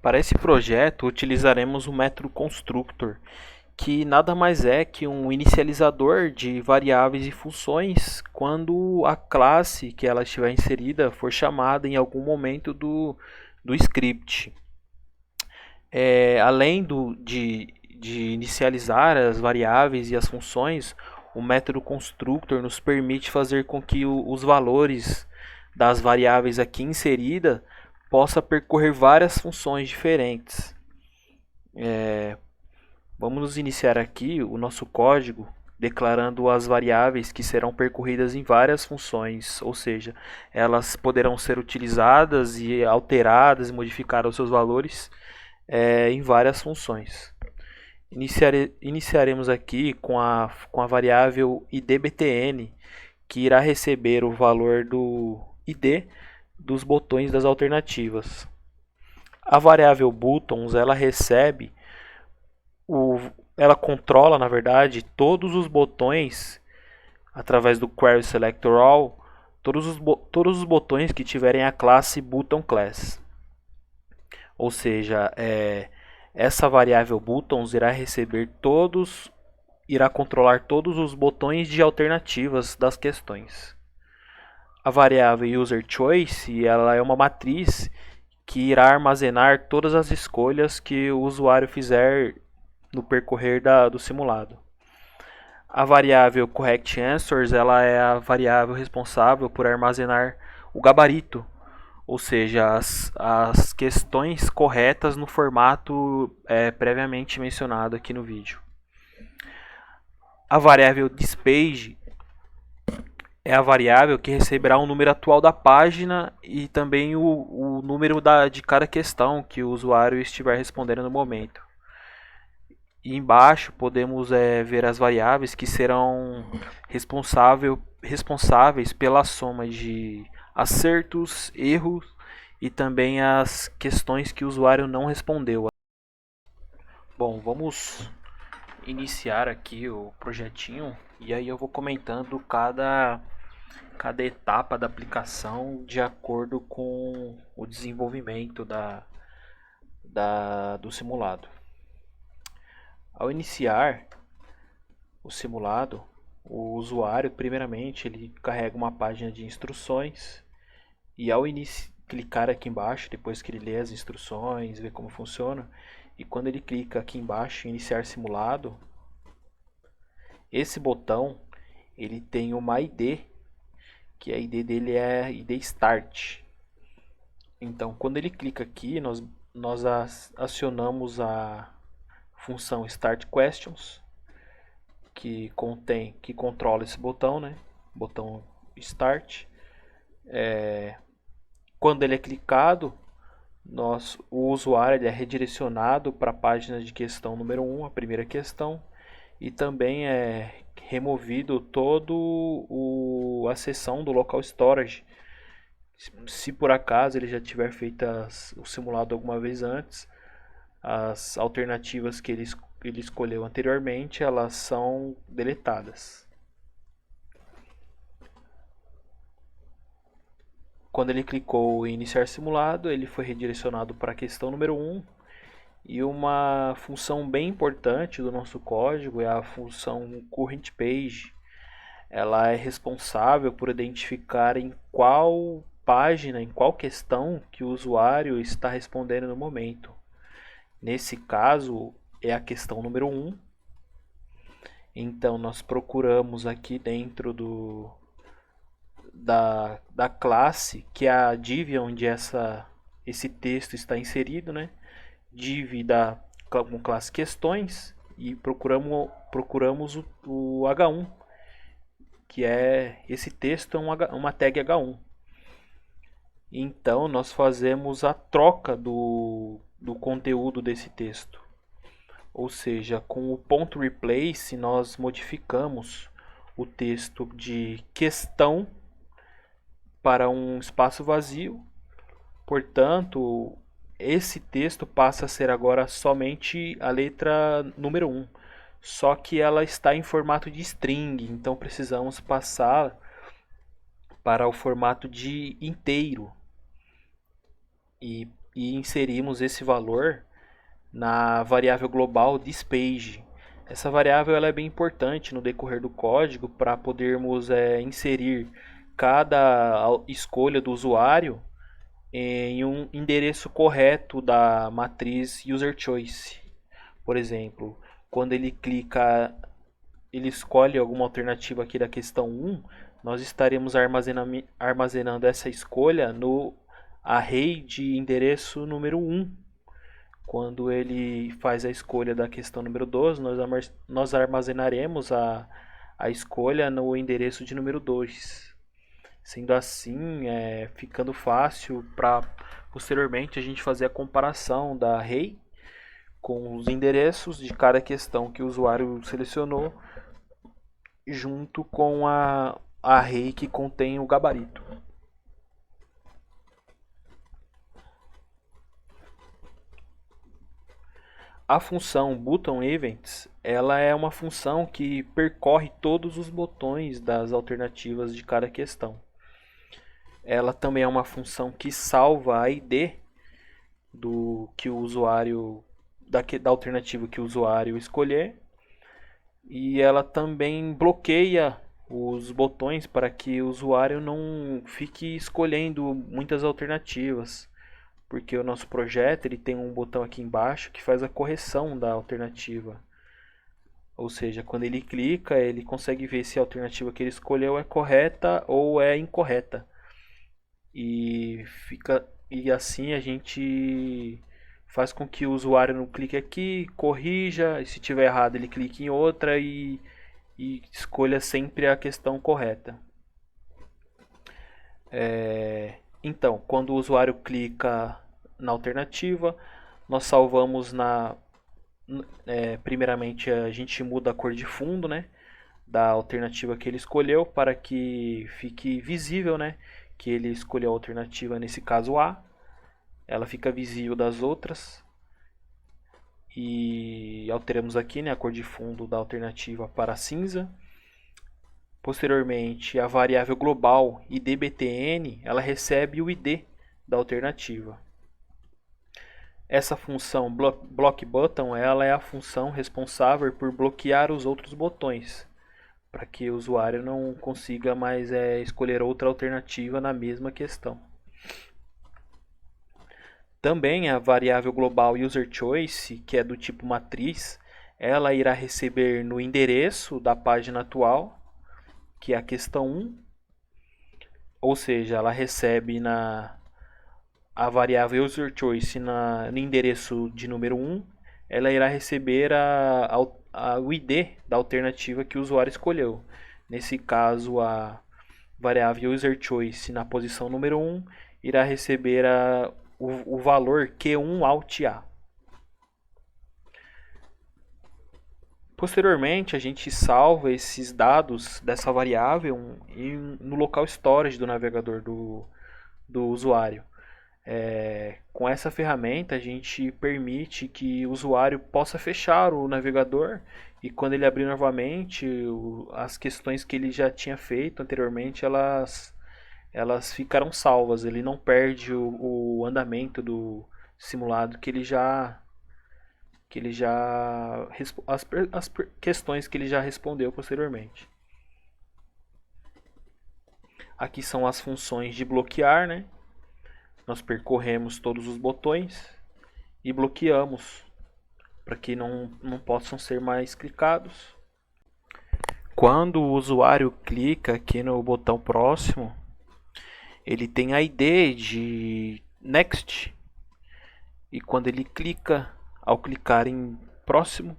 Para esse projeto, utilizaremos o método constructor, que nada mais é que um inicializador de variáveis e funções quando a classe que ela estiver inserida for chamada em algum momento do script. Além de inicializar as variáveis e as funções, o método constructor nos permite fazer com que os valores das variáveis aqui inseridas possa percorrer várias funções diferentes. Vamos iniciar aqui o nosso código declarando as variáveis que serão percorridas em várias funções, ou seja, elas poderão ser utilizadas e alteradas e modificar os seus valores em várias funções. Iniciaremos aqui com a variável idbtn, que irá receber o valor do id dos botões das alternativas. A variável buttons ela recebe ela controla, na verdade, todos os botões através do query selector all, todos os botões que tiverem a classe button class. Ou seja, essa variável buttons irá controlar todos os botões de alternativas das questões. A variável user choice ela é uma matriz que irá armazenar todas as escolhas que o usuário fizer no percorrer do simulado. A variável correct answers ela é a variável responsável por armazenar o gabarito, ou seja, as questões corretas no formato previamente mencionado aqui no vídeo. A variável thisPage é a variável que receberá o número atual da página e também o número de cada questão que o usuário estiver respondendo no momento. E embaixo podemos ver as variáveis que serão responsáveis pela soma de acertos, erros e também as questões que o usuário não respondeu. Bom, vamos iniciar aqui o projetinho e aí eu vou comentando cada etapa da aplicação de acordo com o desenvolvimento do simulado. Ao iniciar o simulado, o usuário, primeiramente, ele carrega uma página de instruções e ao clicar aqui embaixo, depois que ele lê as instruções, vê como funciona, e quando ele clica aqui embaixo em iniciar simulado, esse botão ele tem uma ID, que a ID dele é ID Start. Então, quando ele clica aqui, nós acionamos a função Start Questions, que controla esse botão, né? Botão Start. Quando ele é clicado, o usuário ele é redirecionado para a página de questão número 1, a primeira questão, e também é removido toda a seção do local storage. Se por acaso ele já tiver feito o simulado alguma vez antes, as alternativas que ele escolheu anteriormente, elas são deletadas. Quando ele clicou em iniciar simulado, ele foi redirecionado para a questão número 1. E uma função bem importante do nosso código é a função currentPage. Ela é responsável por identificar em qual página, em qual questão que o usuário está respondendo no momento. Nesse caso, é a questão número 1. Então, nós procuramos aqui dentro da classe, que é a div onde esse texto está inserido, né? Div com classe questões e procuramos o H1, que é esse texto é uma tag H1. Então, nós fazemos a troca do conteúdo desse texto. Ou seja, com o ponto replace nós modificamos o texto de questão para um espaço vazio. Portanto, esse texto passa a ser agora somente a letra número 1. Só que ela está em formato de string, então precisamos passar para o formato de inteiro. E e inserimos esse valor na variável global dispage. Essa variável ela é bem importante no decorrer do código para podermos inserir cada escolha do usuário em um endereço correto da matriz user choice. Por exemplo, quando ele clica, ele escolhe alguma alternativa aqui da questão 1, nós estaremos armazenando essa escolha no array de endereço número 1. Quando ele faz a escolha da questão número 2, nós armazenaremos a escolha no endereço de número 2. Sendo assim, ficando fácil para posteriormente a gente fazer a comparação da array com os endereços de cada questão que o usuário selecionou junto com a array que contém o gabarito. A função buttonEvents, ela é uma função que percorre todos os botões das alternativas de cada questão. Ela também é uma função que salva a ID do que o usuário da alternativa que o usuário escolher, e ela também bloqueia os botões para que o usuário não fique escolhendo muitas alternativas, porque o nosso projeto ele tem um botão aqui embaixo que faz a correção da alternativa. Ou seja, quando ele clica, ele consegue ver se a alternativa que ele escolheu é correta ou é incorreta. E assim a gente faz com que o usuário não clique aqui, corrija, e se tiver errado ele clique em outra e escolha sempre a questão correta. Então, quando o usuário clica na alternativa, nós salvamos primeiramente a gente muda a cor de fundo, né, da alternativa que ele escolheu para que fique visível, né, que ele escolheu a alternativa, nesse caso A. Ela fica visível das outras. E alteramos aqui, né, a cor de fundo da alternativa para cinza. Posteriormente, a variável global idbtn, ela recebe o id da alternativa. Essa função blockButton, ela é a função responsável por bloquear os outros botões, para que o usuário não consiga mais escolher outra alternativa na mesma questão. Também a variável global userChoice, que é do tipo matriz, ela irá receber no endereço da página atual, que é a questão 1, ou seja, ela recebe a variável userChoice no endereço de número 1, ela irá receber o ID da alternativa que o usuário escolheu. Nesse caso, a variável userChoice na posição número 1 irá receber o valor Q1AltA. Posteriormente, a gente salva esses dados dessa variável no local storage do navegador do usuário. Com essa ferramenta, a gente permite que o usuário possa fechar o navegador e quando ele abrir novamente, as questões que ele já tinha feito anteriormente, elas ficarão salvas. Ele não perde o andamento do simulado as questões que ele já respondeu posteriormente. Aqui são as funções de bloquear, né? Nós percorremos todos os botões e bloqueamos para que não possam ser mais clicados. Quando o usuário clica aqui no botão próximo, ele tem a ID de Next, e quando ele clica, ao clicar em próximo,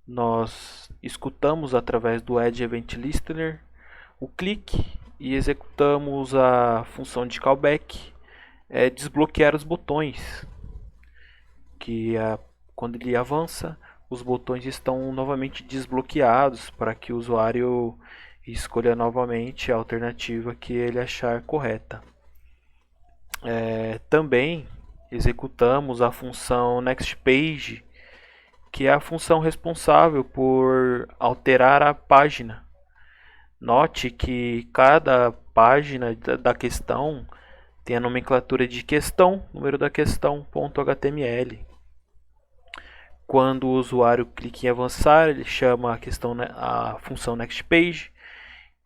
nós escutamos através do Edge Event Listener o clique e executamos a função de callback, desbloquear os botões, que quando ele avança, os botões estão novamente desbloqueados para que o usuário escolha novamente a alternativa que ele achar correta. Também executamos a função nextPage, que é a função responsável por alterar a página. Note que cada página da questão tem a nomenclatura de questão, número da questão, .html. Quando o usuário clica em avançar, ele chama a função nextPage,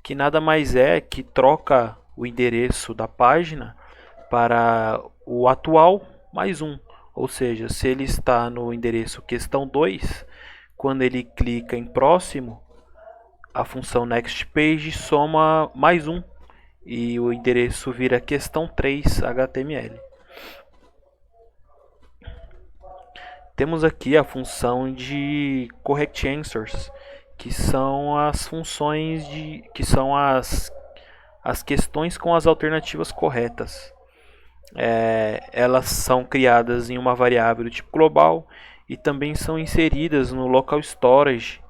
que nada mais é que troca o endereço da página para o atual mais um. Ou seja, se ele está no endereço questão 2, quando ele clica em próximo, a função nextPage soma mais um e o endereço vira questão 3 HTML. Temos aqui a função de correct answers, que são as funções que são as questões com as alternativas corretas. Elas são criadas em uma variável do tipo global e também são inseridas no local storage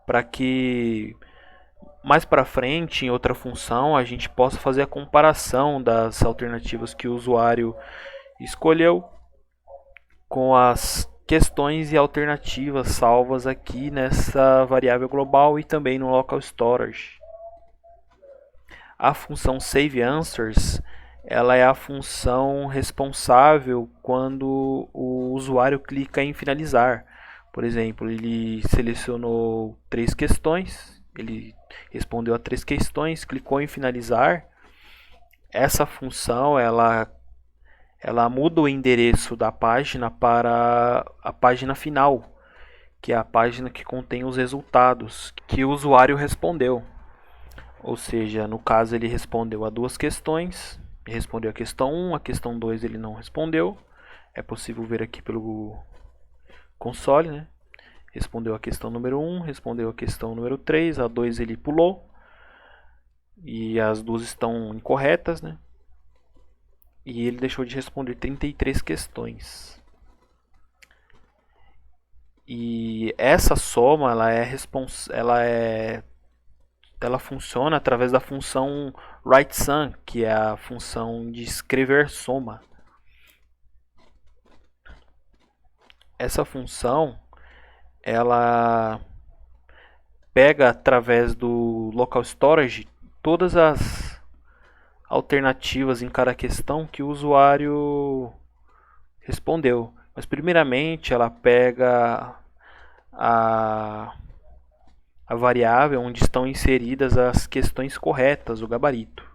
para que mais para frente, em outra função, a gente possa fazer a comparação das alternativas que o usuário escolheu com as questões e alternativas salvas aqui nessa variável global e também no local storage. A função saveAnswers, ela é a função responsável quando o usuário clica em finalizar. Por exemplo, ele selecionou 3 questões, ele respondeu a 3 questões, clicou em finalizar. Essa função ela muda o endereço da página para a página final, que é a página que contém os resultados que o usuário respondeu. Ou seja, no caso ele respondeu a 2 questões, respondeu a questão 1, a questão 2 ele não respondeu. É possível ver aqui pelo console, né? Respondeu a questão número 1, respondeu a questão número 3, a 2 ele pulou. E as duas estão incorretas, né? E ele deixou de responder 33 questões. E essa soma ela funciona através da função writeSum, que é a função de escrever soma. Essa função ela pega através do local storage todas as alternativas em cada questão que o usuário respondeu. Mas primeiramente ela pega a variável onde estão inseridas as questões corretas, o gabarito.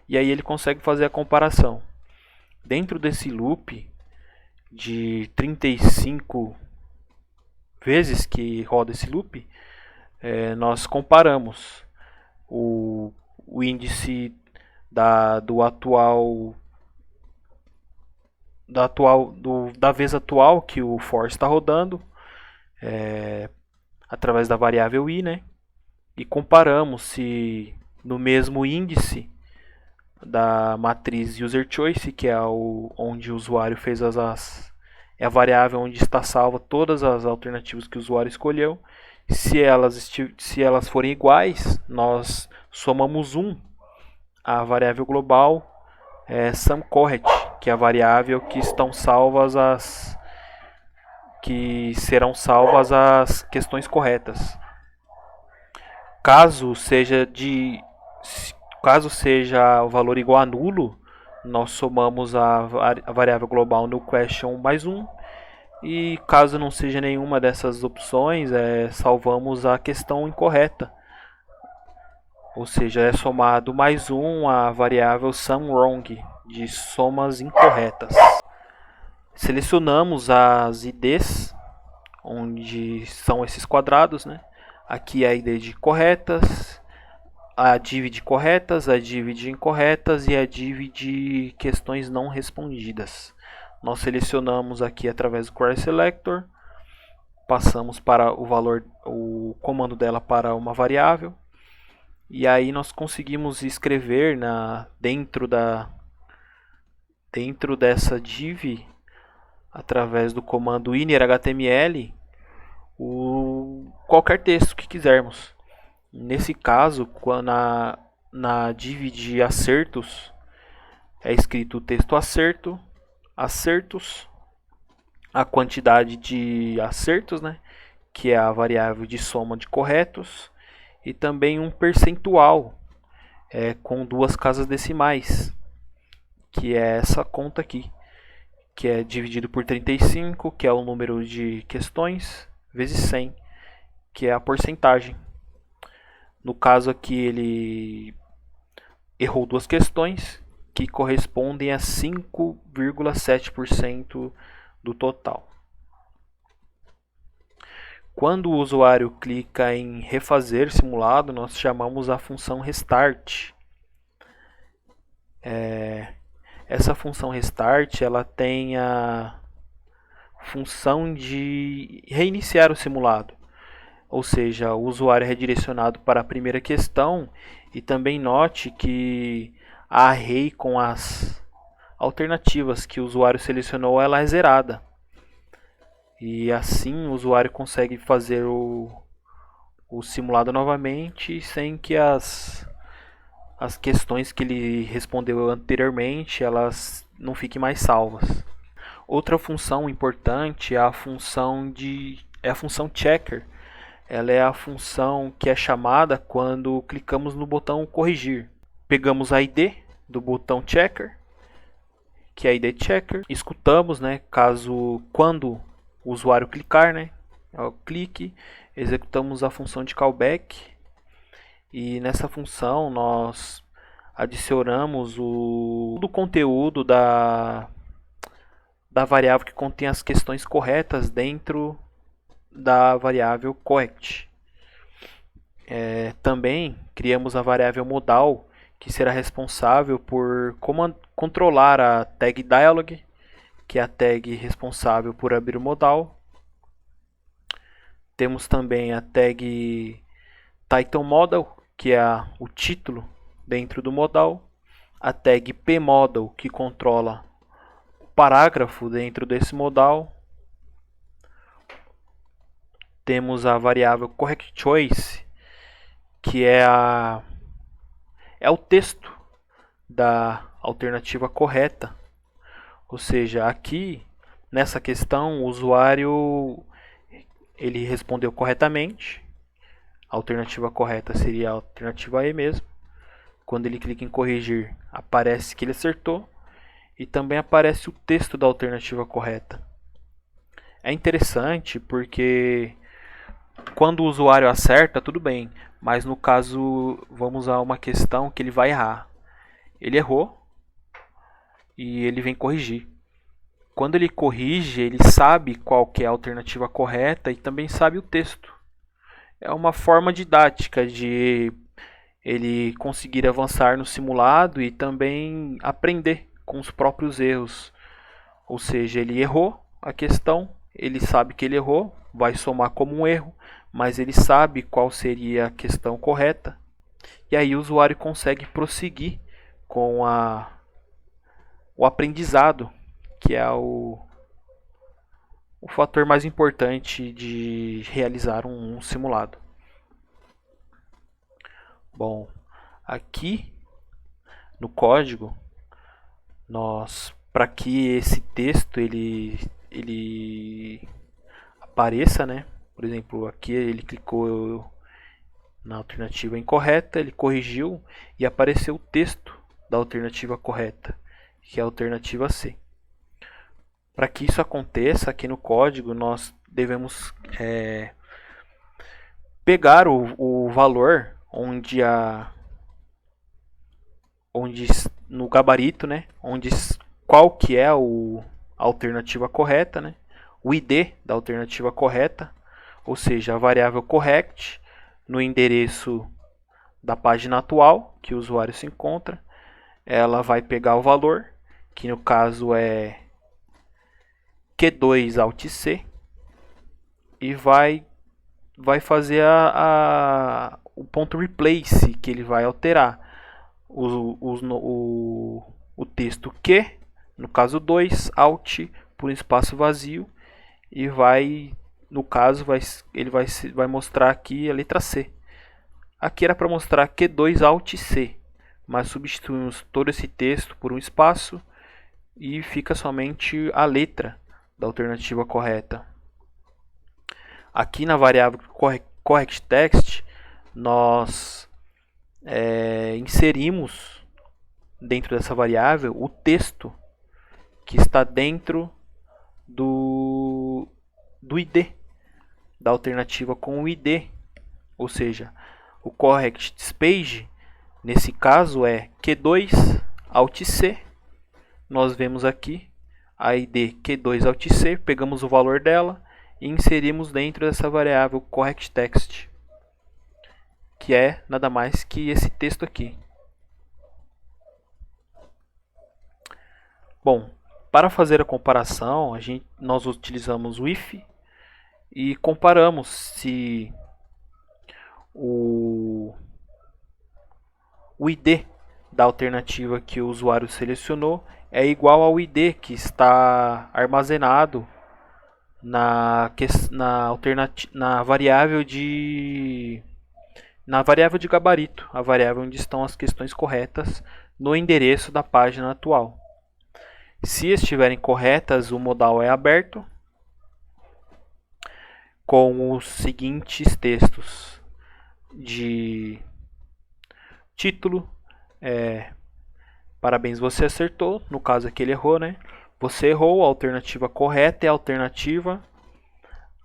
E aí ele consegue fazer a comparação. Dentro desse loop de 35 vezes que roda esse loop, nós comparamos o índice da vez atual que o for está rodando através da variável i, né? E comparamos se no mesmo índice da matriz user choice, que é onde o usuário fez é a variável onde está salva todas as alternativas que o usuário escolheu. Se elas forem iguais, nós somamos 1 a variável global SumCorrect, que é a variável que serão salvas as questões corretas. Caso seja o valor igual a nulo, nós somamos a variável global no question mais 1. E caso não seja nenhuma dessas opções, salvamos a questão incorreta. Ou seja, é somado mais 1 a variável SumWrong, de somas incorretas. Selecionamos as IDs, onde são esses quadrados, né? Aqui é a ID de corretas, a div de corretas, a div de incorretas e a div de questões não respondidas. Nós selecionamos aqui através do query selector, passamos para o comando dela para uma variável, e aí nós conseguimos escrever dentro dessa div, através do comando innerHTML, qualquer texto que quisermos. Nesse caso, na div de acertos, é escrito o texto acertos, a quantidade de acertos, né, que é a variável de soma de corretos, e também um percentual com 2 casas decimais. que é essa conta aqui, que é dividido por 35, que é o número de questões, vezes 100, que é a porcentagem. No caso aqui ele errou duas questões, que correspondem a 5,7% do total. Quando o usuário clica em refazer simulado, nós chamamos a função restart. Essa função restart ela tem a função de reiniciar o simulado. Ou seja, o usuário é redirecionado para a primeira questão e também note que a array com as alternativas que o usuário selecionou ela é zerada. E assim o usuário consegue fazer o simulado novamente sem que as questões que ele respondeu anteriormente elas não fiquem mais salvas. Outra função importante é a função checker. Ela é a função que é chamada quando clicamos no botão corrigir. Pegamos a ID do botão checker, que é a ID checker, escutamos, né, quando o usuário clicar, né, ao clique, executamos a função de callback e nessa função nós adicionamos o conteúdo da variável que contém as questões corretas dentro da variável correct. Também criamos a variável modal, que será responsável por controlar a tag dialog, que é a tag responsável por abrir o modal. Temos também a tag title modal, que é o título dentro do modal. A tag pmodal, que controla o parágrafo dentro desse modal. Temos a variável correctChoice, que é o texto da alternativa correta. Ou seja, aqui nessa questão o usuário ele respondeu corretamente. A alternativa correta seria a alternativa E mesmo. Quando ele clica em corrigir, aparece que ele acertou e também aparece o texto da alternativa correta. É interessante porque quando o usuário acerta, tudo bem, mas no caso, vamos a uma questão que ele vai errar. Ele errou e ele vem corrigir. Quando ele corrige, ele sabe qual que é a alternativa correta e também sabe o texto. É uma forma didática de ele conseguir avançar no simulado e também aprender com os próprios erros. Ou seja, ele errou a questão, ele sabe que ele errou, vai somar como um erro, mas ele sabe qual seria a questão correta. E aí o usuário consegue prosseguir com o aprendizado, que é o fator mais importante de realizar um simulado. Bom, aqui no código, para que esse texto ele apareça, né? Por exemplo, aqui ele clicou na alternativa incorreta, ele corrigiu e apareceu o texto da alternativa correta, que é a alternativa C. Para que isso aconteça aqui no código, nós devemos pegar o valor onde no gabarito, né, qual que é a alternativa correta, né, o ID da alternativa correta, ou seja, a variável correct no endereço da página atual que o usuário se encontra, ela vai pegar o valor, que no caso é Q2 Alt C, e vai fazer o ponto replace, que ele vai alterar o texto Q, no caso 2, Alt por um espaço vazio, e no caso ele vai mostrar aqui a letra C. Aqui era para mostrar Q2 Alt C, mas substituímos todo esse texto por um espaço e fica somente a letra da alternativa correta. Aqui na variável correctText nós inserimos dentro dessa variável o texto que está dentro do ID, da alternativa com o ID, ou seja, o correct dispage, nesse caso é Q2 Alt C. Nós vemos aqui a ID Q2 Alt C, pegamos o valor dela e inserimos dentro dessa variável correct text, que é nada mais que esse texto aqui. Bom, para fazer a comparação, nós utilizamos o if e comparamos se o ID da alternativa que o usuário selecionou é igual ao ID que está armazenado na variável de gabarito, a variável onde estão as questões corretas no endereço da página atual. Se estiverem corretas, o modal é aberto com os seguintes textos de título, parabéns, você acertou. No caso aqui ele errou, né? Você errou, a alternativa correta é a alternativa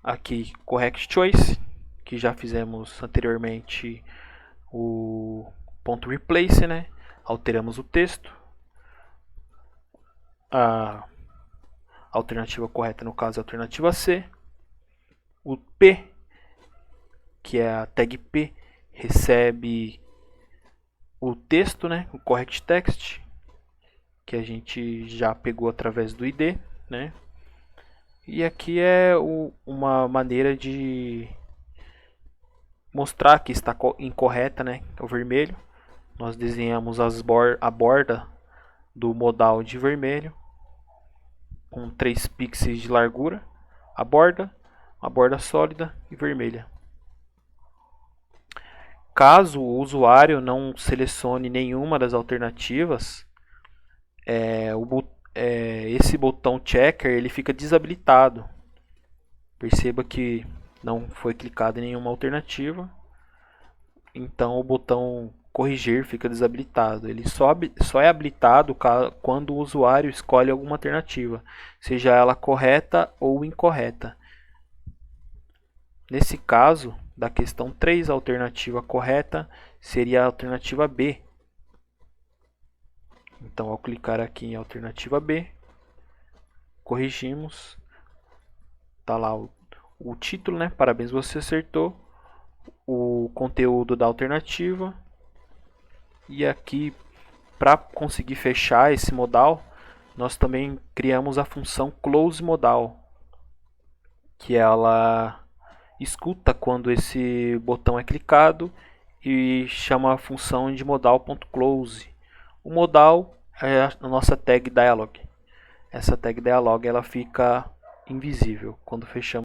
aqui correct choice, que já fizemos anteriormente o ponto replace, né? Alteramos o texto. A alternativa correta no caso é a alternativa C. O P, que é a tag P, recebe o texto, né? O correct text, que a gente já pegou através do ID, né? E aqui é uma maneira de mostrar que está incorreta, né? O vermelho. Nós desenhamos a borda do modal de vermelho com 3 pixels de largura, a borda sólida e vermelha. Caso o usuário não selecione nenhuma das alternativas, esse botão checker ele fica desabilitado. Perceba que não foi clicado em nenhuma alternativa, então o botão corrigir fica desabilitado. Ele só é habilitado quando o usuário escolhe alguma alternativa, seja ela correta ou incorreta. Nesse caso, da questão 3, a alternativa correta seria a alternativa B. Então, ao clicar aqui em alternativa B, corrigimos. Está lá o título, né? Parabéns, você acertou. O conteúdo da alternativa. E aqui, para conseguir fechar esse modal, nós também criamos a função close modal, que ela escuta quando esse botão é clicado e chama a função de modal.close. O modal é a nossa tag dialog. Essa tag dialog ela fica invisível quando fechamos.